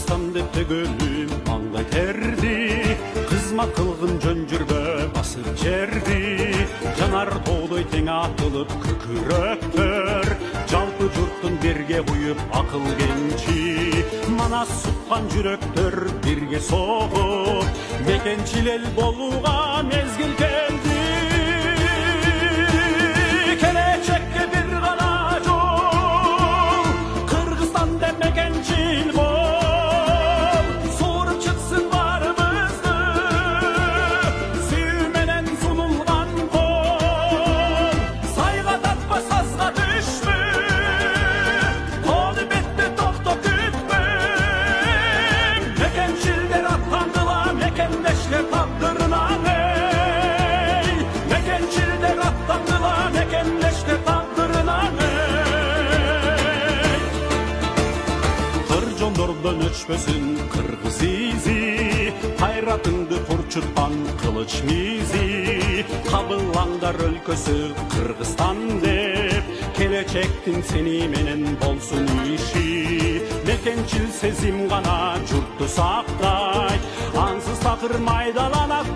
Kırgızstan деп төгөлүм маңдай терди, кызмат кылгын жөн жүрбө басып жерди. Жанар тоодой тең атылып күкүрөктөр, жалпы журттун бирге буюп акыл кенчи. Манас суккан жүрөктөр бирге согуп, мекенчил эл болууга мезгил келди. Келечекке бир гана жол, Кыргызстан деп мекенчил бол. Сууруп чыксын баарыбызды, сүйүү менен сунулган кол. Сайга татпа, сазга түшпө, тоону бетте токто күтпөң. Мекенчилдер аттандыла, мекендештер тагдырына. Mekенчилдер аттандыла, мекендештер тагдырына. Кыржондордон өчпөсүн кыргыз изи, кайратыңды турчуткан кылыч мизи. Кабылаңдар өлкөсү Кыргызстан деп, келечектин сени менен болсун иши. Мекенчил сезим гана журтту сактайт, ансыз такыр майдаланат.